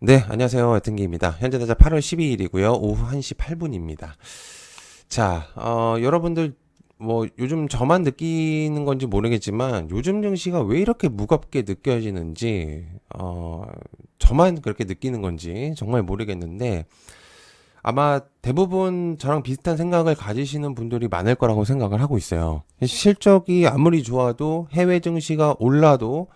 네, 안녕하세요. 애튼기입니다. 현재 날짜 8월 12일이고요. 오후 1시 8분입니다. 자, 여러분들, 요즘 저만 느끼는 건지 모르겠지만, 요즘 증시가 왜 이렇게 무겁게 느껴지는지, 저만 그렇게 느끼는 건지 정말 모르겠는데, 아마 대부분 저랑 비슷한 생각을 가지시는 분들이 많을 거라고 생각을 하고 있어요. 실적이 아무리 좋아도 해외 증시가 올라도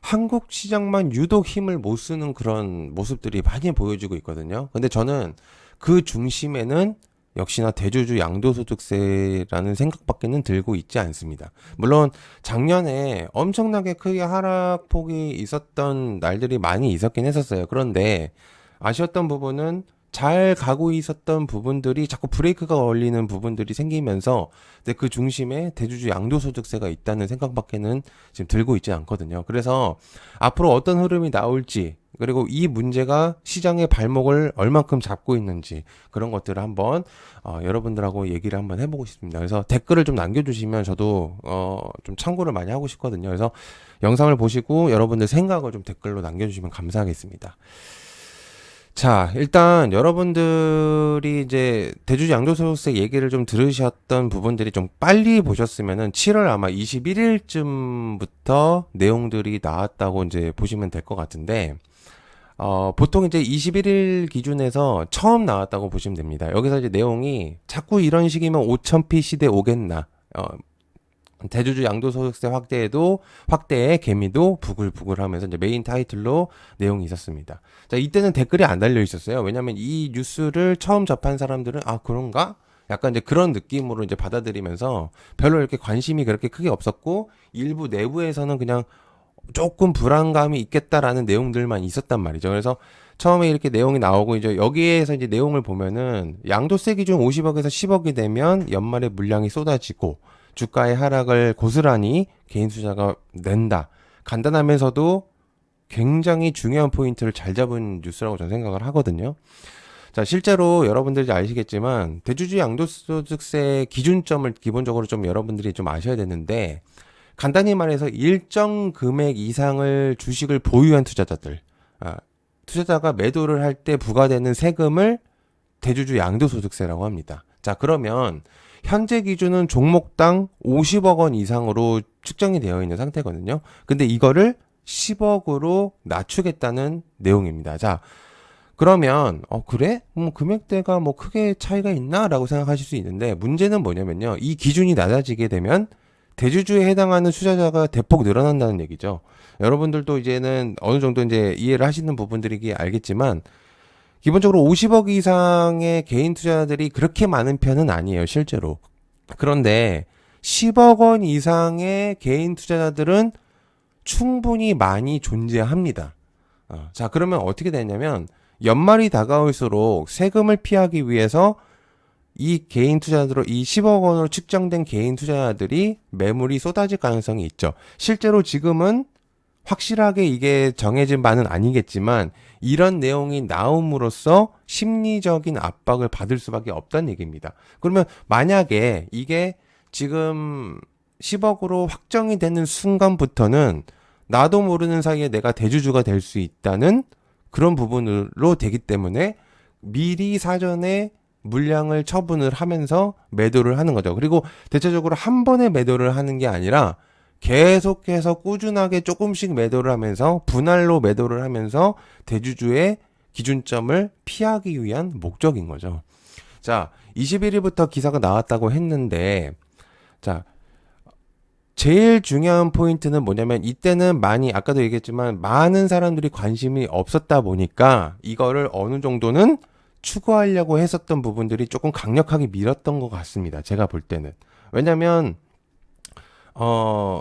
한국 시장만 유독 힘을 못 쓰는 그런 모습들이 많이 보여지고 있거든요. 근데 저는 그 중심에는 역시나 대주주 양도소득세라는 생각밖에는 들고 있지 않습니다. 물론 작년에 엄청나게 크게 하락폭이 있었던 날들이 많이 있었긴 했었어요. 그런데 아쉬웠던 부분은 잘 가고 있었던 부분들이 자꾸 브레이크가 걸리는 부분들이 생기면서 근데 그 중심에 대주주 양도소득세가 있다는 생각밖에는 지금 들고 있지 않거든요. 그래서 앞으로 어떤 흐름이 나올지 그리고 이 문제가 시장의 발목을 얼만큼 잡고 있는지 그런 것들을 한번 여러분들하고 얘기를 한번 해보고 싶습니다. 그래서 댓글을 좀 남겨주시면 저도 좀 참고를 많이 하고 싶거든요. 그래서 영상을 보시고 여러분들 생각을 좀 댓글로 남겨주시면 감사하겠습니다. 자, 일단 여러분들이 이제 대주주 양도소득세 얘기를 좀 들으셨던 부분들이 좀 빨리 보셨으면은 7월 아마 21일쯤부터 내용들이 나왔다고 이제 보시면 될 것 같은데, 보통 이제 21일 기준에서 처음 나왔다고 보시면 됩니다. 여기서 이제 내용이 자꾸 이런 식이면 5000p 시대 오겠나, 대주주 양도소득세 확대에 개미도 부글부글 하면서 이제 메인 타이틀로 내용이 있었습니다. 자, 이때는 댓글이 안 달려 있었어요. 왜냐면 이 뉴스를 처음 접한 사람들은 아, 그런가? 약간 이제 그런 느낌으로 이제 받아들이면서 별로 이렇게 관심이 그렇게 크게 없었고 일부 내부에서는 그냥 조금 불안감이 있겠다라는 내용들만 있었단 말이죠. 그래서 처음에 이렇게 내용이 나오고 이제 여기에서 이제 내용을 보면은 양도세 기준 50억에서 10억이 되면 연말에 물량이 쏟아지고 주가의 하락을 고스란히 개인 투자가 낸다. 간단하면서도 굉장히 중요한 포인트를 잘 잡은 뉴스라고 저는 생각을 하거든요. 자, 실제로 여러분들이 아시겠지만 대주주 양도소득세 기준점을 기본적으로 좀 여러분들이 좀 아셔야 되는데 간단히 말해서 일정 금액 이상을 주식을 보유한 투자자들, 투자자가 매도를 할 때 부과되는 세금을 대주주 양도소득세라고 합니다. 자, 그러면 현재 기준은 종목당 50억 원 이상으로 측정이 되어 있는 상태거든요. 근데 이거를 10억으로 낮추겠다는 내용입니다. 자, 그러면 그래? 금액대가 뭐 크게 차이가 있나? 라고 생각하실 수 있는데 문제는 뭐냐면요. 이 기준이 낮아지게 되면 대주주에 해당하는 투자자가 대폭 늘어난다는 얘기죠. 여러분들도 이제는 어느 정도 이제 이해를 하시는 부분들이기 알겠지만 기본적으로 50억 이상의 개인 투자자들이 그렇게 많은 편은 아니에요, 실제로. 그런데 10억 원 이상의 개인 투자자들은 충분히 많이 존재합니다. 자, 그러면 어떻게 되냐면 연말이 다가올수록 세금을 피하기 위해서 이 개인 투자자들로 이 10억 원으로 측정된 개인 투자자들이 매물이 쏟아질 가능성이 있죠. 실제로 지금은 확실하게 이게 정해진 바는 아니겠지만 이런 내용이 나옴으로써 심리적인 압박을 받을 수밖에 없다는 얘기입니다. 그러면 만약에 이게 지금 10억으로 확정이 되는 순간부터는 나도 모르는 사이에 내가 대주주가 될 수 있다는 그런 부분으로 되기 때문에 미리 사전에 물량을 처분을 하면서 매도를 하는 거죠. 그리고 대체적으로 한 번에 매도를 하는 게 아니라 계속해서 꾸준하게 조금씩 매도를 하면서 분할로 매도를 하면서 대주주의 기준점을 피하기 위한 목적인 거죠. 자, 21일부터 기사가 나왔다고 했는데 자, 제일 중요한 포인트는 뭐냐면 이때는 많이 아까도 얘기했지만 많은 사람들이 관심이 없었다 보니까 이거를 어느 정도는 추구하려고 했었던 부분들이 조금 강력하게 밀었던 것 같습니다. 제가 볼 때는. 왜냐면 어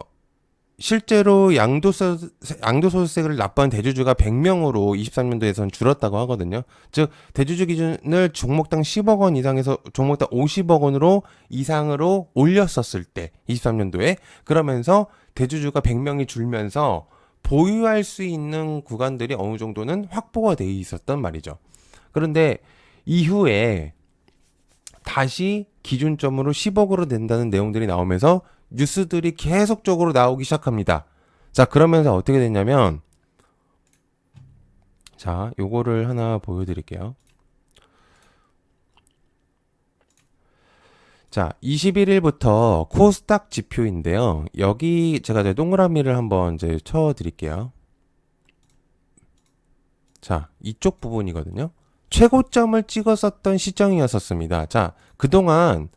실제로 양도소득세를 납부한 대주주가 100명으로 23년도에선 줄었다고 하거든요. 즉 대주주 기준을 종목당 10억 원 이상에서 종목당 50억 원으로 이상으로 올렸었을 때 23년도에 그러면서 대주주가 100명이 줄면서 보유할 수 있는 구간들이 어느 정도는 확보가 돼 있었단 말이죠. 그런데 이후에 다시 기준점으로 10억으로 된다는 내용들이 나오면서 뉴스들이 계속적으로 나오기 시작합니다. 자, 그러면서 어떻게 됐냐면 자, 요거를 하나 보여드릴게요. 자, 21일부터 코스닥 지표인데요. 여기 제가 이제 동그라미를 한번 이제 쳐드릴게요. 자, 이쪽 부분이거든요. 최고점을 찍었었던 시점이었었습니다. 자, 그동안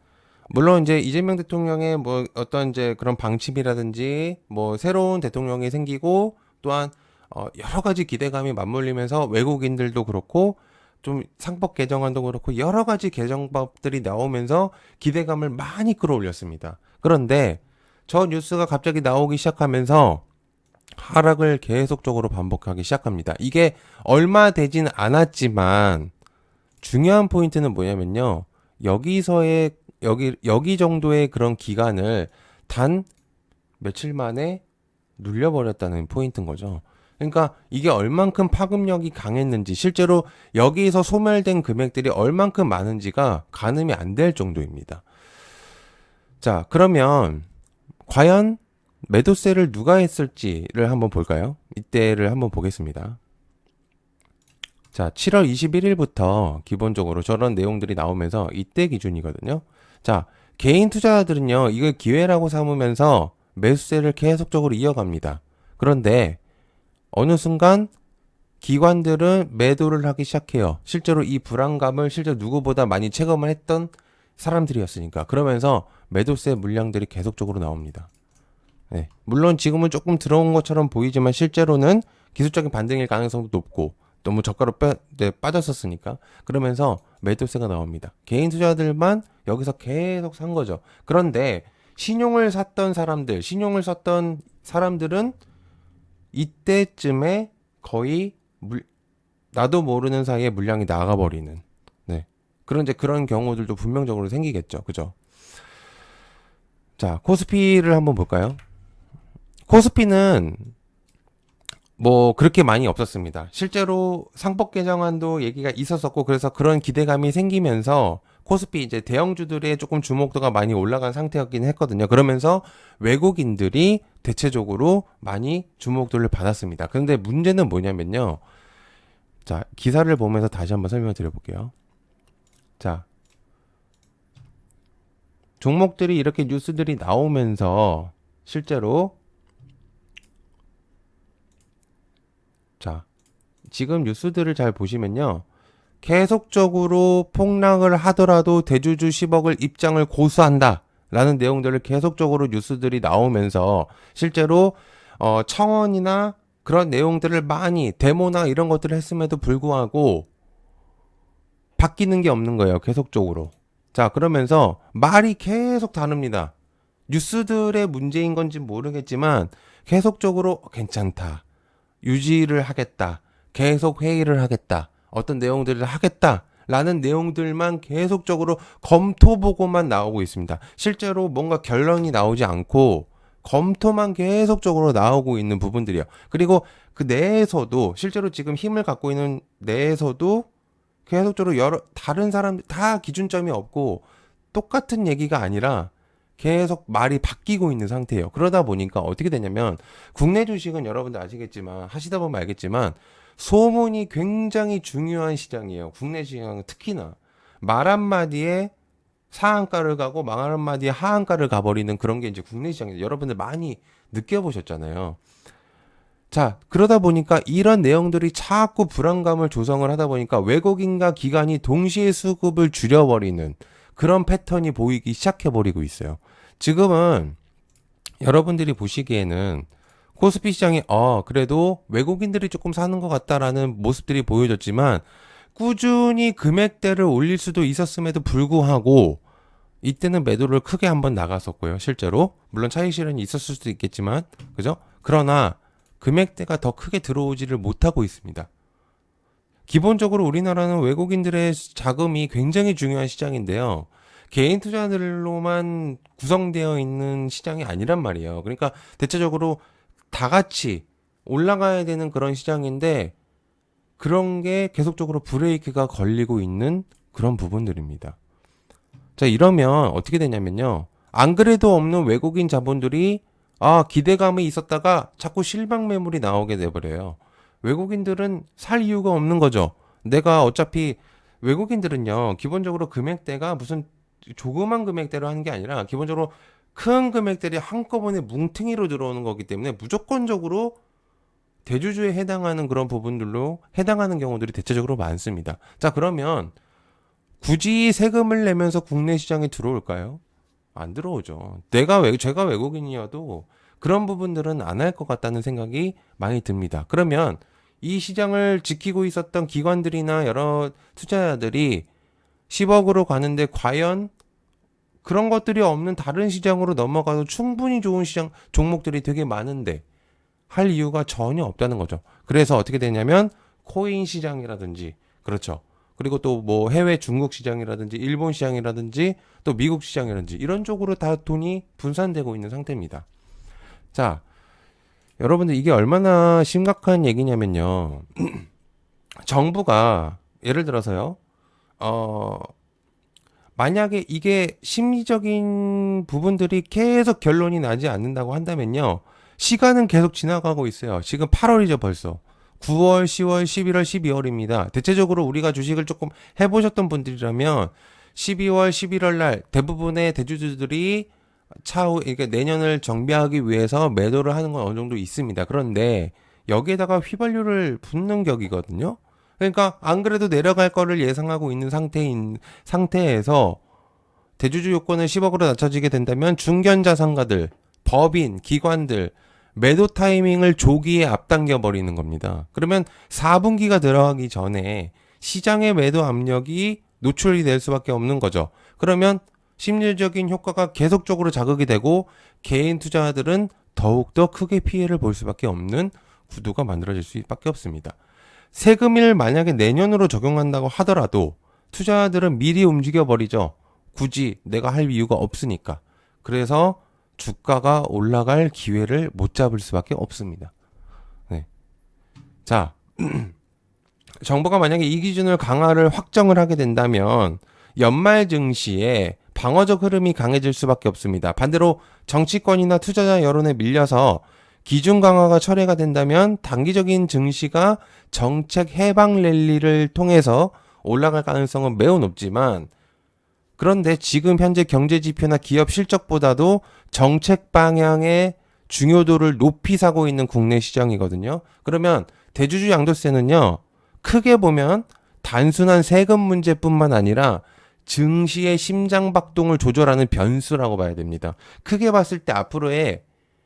물론 이제 이재명 대통령의 뭐 어떤 이제 그런 방침이라든지 뭐 새로운 대통령이 생기고 또한 여러 가지 기대감이 맞물리면서 외국인들도 그렇고 좀 상법 개정안도 그렇고 여러 가지 개정법들이 나오면서 기대감을 많이 끌어올렸습니다. 그런데 저 뉴스가 갑자기 나오기 시작하면서 하락을 계속적으로 반복하기 시작합니다. 이게 얼마 되진 않았지만 중요한 포인트는 뭐냐면요. 여기서의 여기 정도의 그런 기간을 단 며칠 만에 눌려버렸다는 포인트인 거죠. 그러니까 이게 얼만큼 파급력이 강했는지 실제로 여기서 소멸된 금액들이 얼만큼 많은지가 가늠이 안 될 정도입니다. 자, 그러면 과연 매도세를 누가 했을지를 한번 볼까요? 이때를 한번 보겠습니다. 자, 7월 21일부터 기본적으로 저런 내용들이 나오면서 이때 기준이거든요. 자, 개인 투자자들은요, 이걸 기회라고 삼으면서 매수세를 계속적으로 이어갑니다. 그런데 어느 순간 기관들은 매도를 하기 시작해요. 실제로 이 불안감을 실제로 누구보다 많이 체감을 했던 사람들이었으니까. 그러면서 매도세 물량들이 계속적으로 나옵니다. 네. 물론 지금은 조금 들어온 것처럼 보이지만 실제로는 기술적인 반등일 가능성도 높고 너무 저가로 빠졌었으니까. 그러면서 매도세가 나옵니다. 개인 투자들만 여기서 계속 산 거죠. 그런데 신용을 썼던 사람들은 이때쯤에 거의 나도 모르는 사이에 물량이 나가버리는, 네. 그런 경우들도 분명적으로 생기겠죠. 그죠? 자, 코스피를 한번 볼까요? 코스피는 뭐 그렇게 많이 없었습니다. 실제로 상법 개정안도 얘기가 있었었고 그래서 그런 기대감이 생기면서 코스피 이제 대형주들의 조금 주목도가 많이 올라간 상태였긴 했거든요. 그러면서 외국인들이 대체적으로 많이 주목도를 받았습니다. 그런데 문제는 뭐냐면요. 자, 기사를 보면서 다시 한번 설명을 드려볼게요. 자, 종목들이 이렇게 뉴스들이 나오면서 실제로 자, 지금 뉴스들을 잘 보시면요. 계속적으로 폭락을 하더라도 대주주 10억을 입장을 고수한다. 라는 내용들을 계속적으로 뉴스들이 나오면서 실제로 청원이나 그런 내용들을 많이 데모나 이런 것들을 했음에도 불구하고 바뀌는 게 없는 거예요. 계속적으로. 자, 그러면서 말이 계속 다릅니다. 뉴스들의 문제인 건지 모르겠지만 계속적으로 괜찮다. 유지를 하겠다. 계속 회의를 하겠다. 어떤 내용들을 하겠다. 라는 내용들만 계속적으로 검토보고만 나오고 있습니다. 실제로 뭔가 결론이 나오지 않고 검토만 계속적으로 나오고 있는 부분들이요. 그리고 그 내에서도 실제로 지금 힘을 갖고 있는 내에서도 계속적으로 다른 사람들 다 기준점이 없고 똑같은 얘기가 아니라 계속 말이 바뀌고 있는 상태예요. 그러다 보니까 어떻게 되냐면 국내 주식은 여러분들 아시겠지만 하시다 보면 알겠지만 소문이 굉장히 중요한 시장이에요. 국내 시장은 특히나 말 한마디에 상한가를 가고 말 한마디에 하한가를 가버리는 그런 게 이제 국내 시장이에요. 여러분들 많이 느껴보셨잖아요. 자, 그러다 보니까 이런 내용들이 자꾸 불안감을 조성을 하다 보니까 외국인과 기관이 동시에 수급을 줄여버리는 그런 패턴이 보이기 시작해버리고 있어요. 지금은 여러분들이 보시기에는 코스피 시장이 그래도 외국인들이 조금 사는 것 같다라는 모습들이 보여졌지만 꾸준히 금액대를 올릴 수도 있었음에도 불구하고 이때는 매도를 크게 한번 나갔었고요. 실제로 물론 차익 실현이 있었을 수도 있겠지만 그죠? 그러나 금액대가 더 크게 들어오지를 못하고 있습니다. 기본적으로 우리나라는 외국인들의 자금이 굉장히 중요한 시장인데요. 개인 투자들로만 구성되어 있는 시장이 아니란 말이에요. 그러니까 대체적으로 다 같이 올라가야 되는 그런 시장인데 그런 게 계속적으로 브레이크가 걸리고 있는 그런 부분들입니다. 자, 이러면 어떻게 되냐면요. 안 그래도 없는 외국인 자본들이 기대감이 있었다가 자꾸 실망 매물이 나오게 돼버려요. 외국인들은 살 이유가 없는 거죠. 내가 어차피 외국인들은요, 기본적으로 금액대가 무슨 조그만 금액대로 하는 게 아니라 기본적으로 큰 금액들이 한꺼번에 뭉탱이로 들어오는 거기 때문에 무조건적으로 대주주에 해당하는 그런 부분들로 해당하는 경우들이 대체적으로 많습니다. 자, 그러면 굳이 세금을 내면서 국내 시장에 들어올까요? 안 들어오죠. 제가 외국인이어도 그런 부분들은 안 할 것 같다는 생각이 많이 듭니다. 그러면 이 시장을 지키고 있었던 기관들이나 여러 투자자들이 10억으로 가는데 과연 그런 것들이 없는 다른 시장으로 넘어가도 충분히 좋은 시장 종목들이 되게 많은데 할 이유가 전혀 없다는 거죠. 그래서 어떻게 되냐면 코인 시장이라든지 그렇죠. 그리고 또 뭐 해외 중국 시장이라든지 일본 시장이라든지 또 미국 시장이라든지 이런 쪽으로 다 돈이 분산되고 있는 상태입니다. 자, 여러분들 이게 얼마나 심각한 얘기냐면요. 정부가 예를 들어서요. 만약에 이게 심리적인 부분들이 계속 결론이 나지 않는다고 한다면요. 시간은 계속 지나가고 있어요. 지금 8월이죠, 벌써. 9월, 10월, 11월, 12월입니다. 대체적으로 우리가 주식을 조금 해보셨던 분들이라면 12월, 11월 날 대부분의 대주주들이 차후, 그러니까 내년을 정비하기 위해서 매도를 하는 건 어느 정도 있습니다. 그런데 여기에다가 휘발유를 붓는 격이거든요. 그러니까 안 그래도 내려갈 거를 예상하고 있는 상태에서 대주주 요건을 10억으로 낮춰지게 된다면 중견 자산가들, 법인, 기관들 매도 타이밍을 조기에 앞당겨 버리는 겁니다. 그러면 4분기가 들어가기 전에 시장의 매도 압력이 노출이 될 수밖에 없는 거죠. 그러면 심리적인 효과가 계속적으로 자극이 되고 개인 투자자들은 더욱더 크게 피해를 볼 수밖에 없는 구도가 만들어질 수밖에 없습니다. 세금을 만약에 내년으로 적용한다고 하더라도 투자자들은 미리 움직여 버리죠. 굳이 내가 할 이유가 없으니까. 그래서 주가가 올라갈 기회를 못 잡을 수밖에 없습니다. 네. 자, 정부가 만약에 이 기준을 강화를 확정을 하게 된다면 연말 증시에 방어적 흐름이 강해질 수밖에 없습니다. 반대로 정치권이나 투자자 여론에 밀려서 기준 강화가 철회가 된다면 단기적인 증시가 정책 해방 랠리를 통해서 올라갈 가능성은 매우 높지만 그런데 지금 현재 경제 지표나 기업 실적보다도 정책 방향의 중요도를 높이 사고 있는 국내 시장이거든요. 그러면 대주주 양도세는요. 크게 보면 단순한 세금 문제뿐만 아니라 증시의 심장박동을 조절하는 변수라고 봐야 됩니다. 크게 봤을 때 앞으로의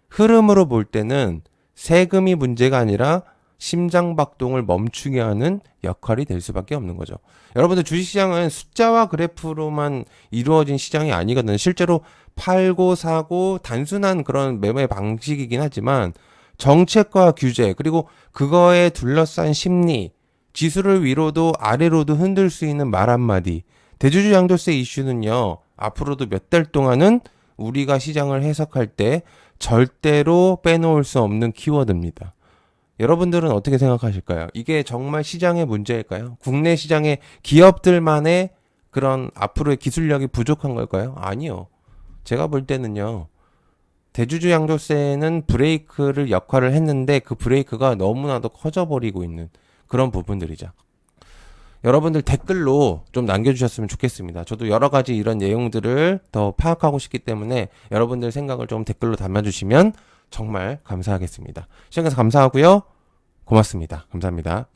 흐름으로 볼 때는 세금이 문제가 아니라 심장박동을 멈추게 하는 역할이 될 수밖에 없는 거죠. 여러분들 주식시장은 숫자와 그래프로만 이루어진 시장이 아니거든요. 실제로 팔고 사고 단순한 그런 매매 방식이긴 하지만 정책과 규제 그리고 그거에 둘러싼 심리 지수를 위로도 아래로도 흔들 수 있는 말 한마디 대주주 양도세 이슈는요. 앞으로도 몇 달 동안은 우리가 시장을 해석할 때 절대로 빼놓을 수 없는 키워드입니다. 여러분들은 어떻게 생각하실까요? 이게 정말 시장의 문제일까요? 국내 시장의 기업들만의 그런 앞으로의 기술력이 부족한 걸까요? 아니요. 제가 볼 때는요. 대주주 양도세는 브레이크를 역할을 했는데 그 브레이크가 너무나도 커져버리고 있는 그런 부분들이죠. 여러분들 댓글로 좀 남겨주셨으면 좋겠습니다. 저도 여러 가지 이런 내용들을 더 파악하고 싶기 때문에 여러분들 생각을 좀 댓글로 담아주시면 정말 감사하겠습니다. 시청해서 감사하고요. 고맙습니다. 감사합니다.